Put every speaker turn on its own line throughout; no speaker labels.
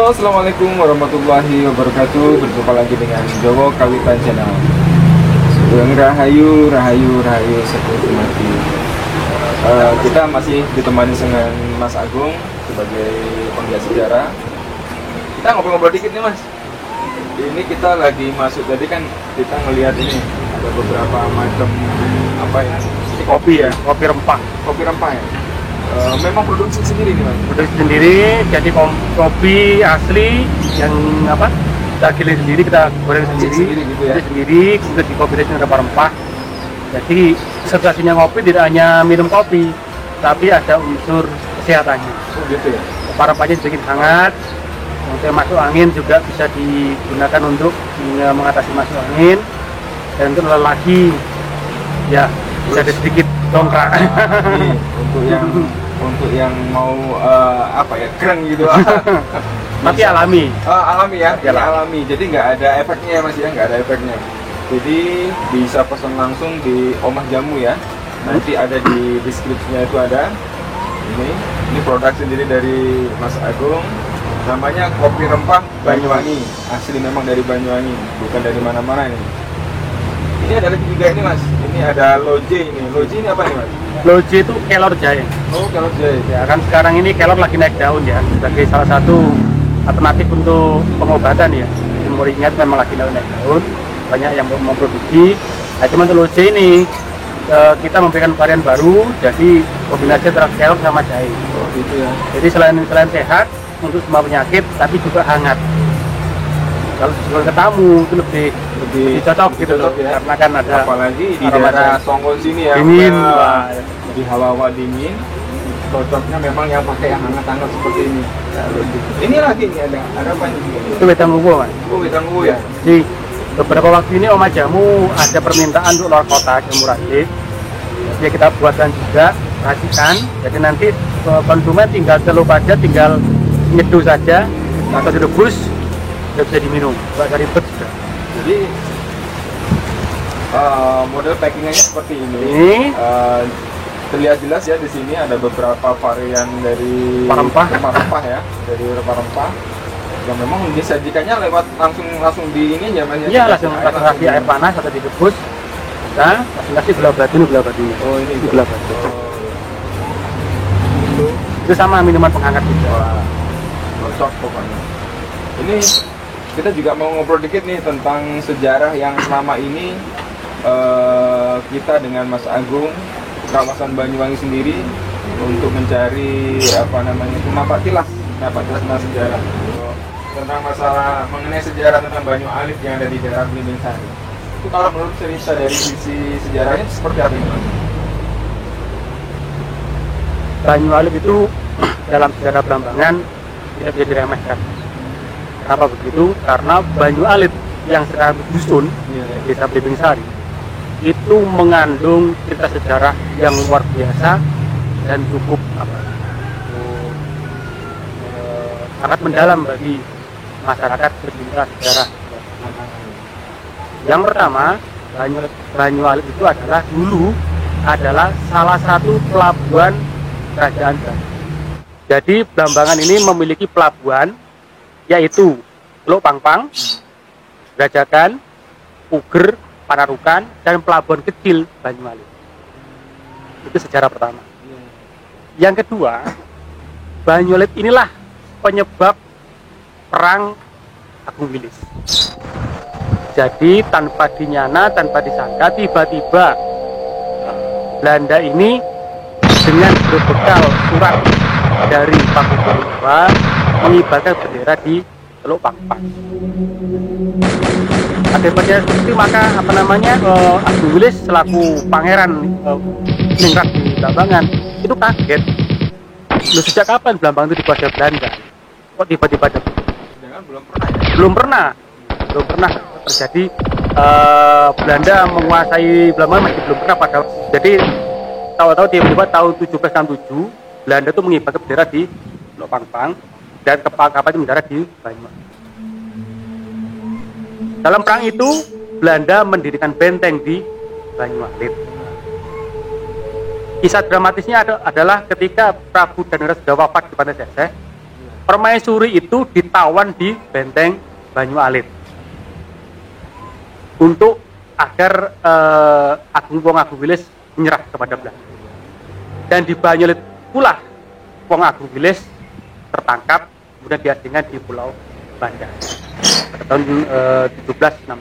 Halo, assalamualaikum warahmatullahi wabarakatuh. Berjumpa lagi dengan Jowo Kawitan Channel. Sugeng Rahayu, Rahayu, Rahayu seperti mati. Kita masih ditemani dengan Mas Agung sebagai penggiat sejarah. Kita ngobrol-ngobrol dikit nih Mas. Ini kita lagi masuk, tadi kan kita ngelihat ini ada beberapa macam apa ya? Ini kopi ya,
Kopi rempah.
kopi rempah ya. Memang produksi sendiri nih Mas.
Produksi sendiri, jadi kopi asli yang apa? Kita giling sendiri, kita goreng sendiri,
gitu ya.
sendiri, kemudian di kopi ada rempah-rempah. Jadi sensasinya ngopi tidak hanya minum kopi, tapi ada unsur kesehatannya.
Oh gitu ya.
Rempah-rempahnya dibikin hangat, kemudian masuk angin juga bisa digunakan untuk mengatasi masuk angin, dan untuk lelaki ya bisa ada sedikit dongkrak.
Ini untuk yang mau apa ya, keren gitu.
Tapi alami.
Alami ya,
Ya,
ini alami. Jadi nggak ada efeknya ya Mas ya, nggak ada efeknya. Jadi bisa pesan langsung di Omah Jamu ya. Nanti ada di deskripsinya itu ada. Ini produk sendiri dari Mas Agung. Namanya kopi rempah Banyuwangi. Asli memang dari Banyuwangi, bukan dari mana-mana ini. Ini ada lagi juga ini Mas. Ini ada loje ini. Loje ini apa nih Mas?
Loji itu kelor jahe.
Oh, kalau jahe.
Ya kan sekarang ini kelor lagi naik daun ya, sebagai salah satu alternatif untuk pengobatan ya. Murinya itu memang lagi naik daun, banyak yang memproduksi. Nah, cuma untuk loji ini kita memberikan varian baru, jadi kombinasi antara kelor sama jahe.
Oh, gitu ya.
Jadi selain sehat untuk semua penyakit, tapi juga hangat. Kalau ke tamu itu lebih cocok gitu loh,
ya.
karena kan ada
apalagi di
aroma
daerah
jahe.
Songgon sini ya,
Dingin,
udah
wah.
di hawa-hawa dingin, cocoknya memang yang pakai yang hangat-hangat seperti ini. Ini lagi nih ada apa nih?
Itu wedang ungu kan.
Oh, wedang ungu ya.
Di beberapa waktu ini Omah Jamu ada permintaan untuk luar kota Jamu Racik. Jadi kita buatkan juga racikan. Jadi nanti konsumen tinggal celup aja, tinggal nyeduh saja atau direbus, sudah bisa diminum. Nggak ada ribet sudah.
Jadi model packingannya seperti ini. Terlihat jelas ya, di sini ada beberapa varian dari rempah-rempah ya, dari rempah-rempah yang memang disajikannya lewat langsung di ini ya Mas.
Iya, langsung kasih air panas atau direbus. Nah, kasih gula batu ini gula batunya.
Oh, ini
gula batu.
Oh.
Itu sama minuman penghangat juga.
Wah, cocok pokoknya. Ini kita juga mau ngobrol dikit nih tentang sejarah yang selama ini kita dengan Mas Agung, kawasan Banyuwangi sendiri untuk mencari apa namanya itu napaktilas tentang sejarah, tentang masalah mengenai sejarah tentang Banyu Alit yang ada di daerah Blimbing Sari. Itu kalau menurut cerita dari sisi sejarahnya seperti apa ini?
Banyu Alit itu dalam sejarah Belambangan tidak bisa diremehkan. Kenapa begitu? Karena Banyu Alit yang sekarang dusun desa Blimbing Sari itu mengandung cerita sejarah yang luar biasa dan cukup sangat mendalam bagi masyarakat pecinta sejarah. Yang pertama, Banyu Alit itu dulu adalah salah satu pelabuhan kerajaan Galuh. Jadi Belambangan ini memiliki pelabuhan yaitu Teluk Pangpang, Brajakan, Puger, Panarukan, dan pelabuhan kecil Banyu Alit. Itu sejarah pertama. Yang kedua, Banyu Alit inilah penyebab perang Agung Wilis. Jadi tanpa dinyana, tanpa disangka, tiba-tiba Belanda ini dengan berbekal surat dari Pakubuwono mengibarkan bendera di Teluk Pangpang. Akibatnya seperti maka Agung Wilis selaku pangeran ningrat di Belambangan itu kaget. Loh, sejak kapan Belambangan itu dikuasai Belanda? Kok tiba-tiba ada?
Jangan belum pernah ya?
Belum pernah terjadi Belanda menguasai Belambangan, masih belum pernah pada. Jadi tahu-tahu tiba-tiba tahun 1767 Belanda itu mengibarkan bendera di Teluk Pangpang dan kapal itu mendarat di Banyuwangi. Dalam perang itu Belanda mendirikan benteng di Banyu Alit. Kisah dramatisnya adalah ketika Prabu Danira sudah wafat di Pantai Seseh, permaisuri itu ditawan di benteng Banyu Alit untuk agar Wong Agung Wilis menyerah kepada Belanda. Dan di Banyu Alit pula Wong Agung Wilis tertangkap, kemudian diasingkan di Pulau Banda pada tahun 1768.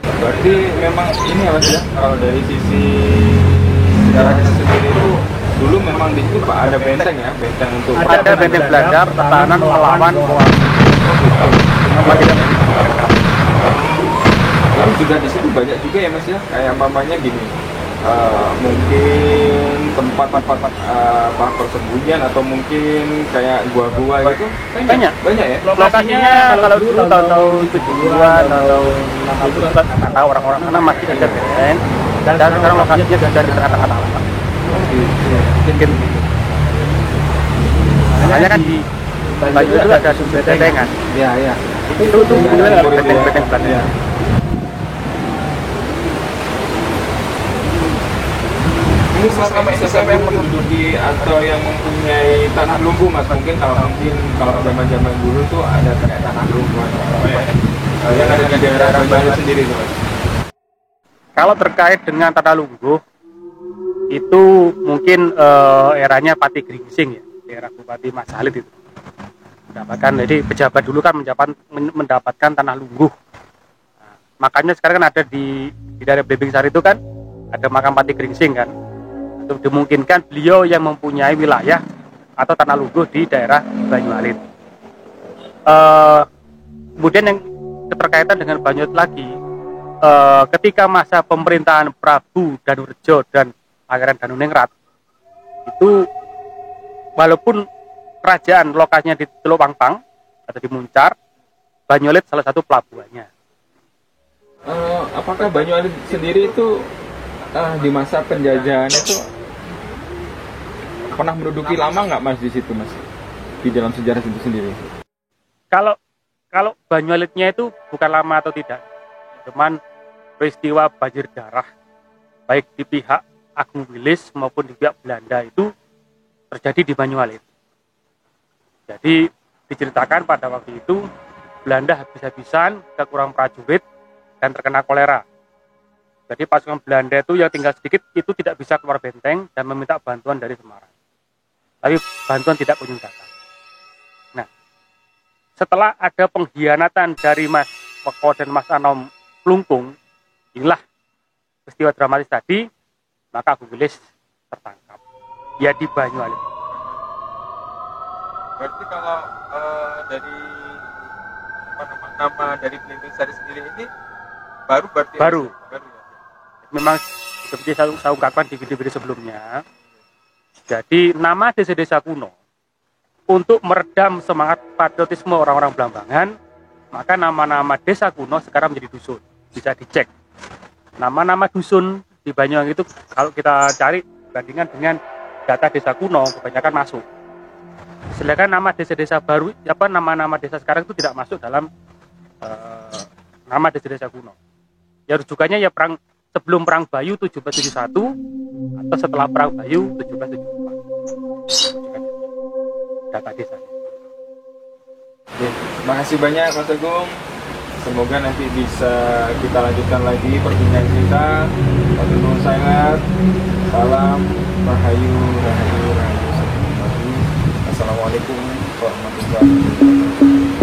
Berarti memang ini ya Mas ya, kalau dari sisi sejarah kita sendiri itu dulu memang di situ Pak ada benteng ya, benteng untuk
Ada benteng Belanda pertahanan melawan
Lalu juga di situ banyak juga ya Mas ya, kayak mamanya gini, mungkin tempat-tempat persembunyian atau mungkin kayak gua-gua gitu
banyak
ya.
Lokasinya kalau dulu tahun 70-an atau 60-an nggak tahu orang-orang sana masih ada benteng, dan sekarang lokasinya sudah di tengah-tengah laut. Mungkin makanya kan di Banyu itu ada bentengan.
Iya.
Itu benteng-benteng Belanda.
Ini selama ini siapa yang menduduki atau yang mempunyai tanah lumbu Mas? Mungkin kalau zaman-zaman dulu tuh ada kayak tanah lumbu yang ada di daerah Banyu sendiri tuh Mas.
Kalau terkait dengan Tanah Lungguh itu mungkin eranya Pati Gringsing ya, daerah Bupati Mas Halid itu. Jadi pejabat dulu kan mendapatkan Tanah Lungguh. Nah, makanya sekarang kan ada di daerah Blimbing Sari itu kan ada makam Pati Gringsing kan. Itu dimungkinkan beliau yang mempunyai wilayah atau Tanah Lungguh di daerah Banyu Alit. Kemudian yang keterkaitan dengan Banyu Alit lagi, ketika masa pemerintahan Prabu Danurejo dan Pangeran Danuningrat itu, walaupun kerajaan lokasinya di Teluk Pangpang atau di Muncar, Banyu Alit salah satu pelabuhannya.
Apakah Banyu Alit sendiri itu di masa penjajahan itu pernah menduduki lama nggak Mas di situ Mas, di dalam sejarah itu sendiri?
Kalau Banyu Alitnya itu bukan lama atau tidak, cuman peristiwa banjir darah baik di pihak Agung Wilis maupun di pihak Belanda itu terjadi di Banyu Alit. Jadi diceritakan pada waktu itu Belanda habis-habisan, kekurangan prajurit dan terkena kolera. Jadi pasukan Belanda itu yang tinggal sedikit itu tidak bisa keluar benteng dan meminta bantuan dari Semarang. Tapi bantuan tidak kunjung datang. Nah, setelah ada pengkhianatan dari Mas Weko dan Mas Anom Plungkung, inilah peristiwa dramatis tadi, maka Agung Wilis tertangkap. Ya di Banyu Alit.
Berarti kalau dari nama dari Blimbing Sari sendiri ini baru ya?
Memang seperti saya ungkapkan di video-video sebelumnya. Jadi nama desa-desa kuno untuk meredam semangat patriotisme orang-orang Blambangan, maka nama-nama desa kuno sekarang menjadi dusun. Bisa dicek. Nama-nama dusun di Banyuwangi itu kalau kita cari bandingkan dengan data desa kuno kebanyakan masuk. Sedangkan nama desa-desa baru, nama-nama desa sekarang itu tidak masuk dalam nama desa-desa kuno. Ya rujukannya ya sebelum Perang Bayu 1771 atau setelah Perang Bayu 1774. Data desa.
Oke, terima kasih banyak Mas Agung. Semoga nanti bisa kita lanjutkan lagi perbincangan kita. Wassalamualaikum sangat. Salam rahayu. Assalamualaikum warahmatullahi wabarakatuh.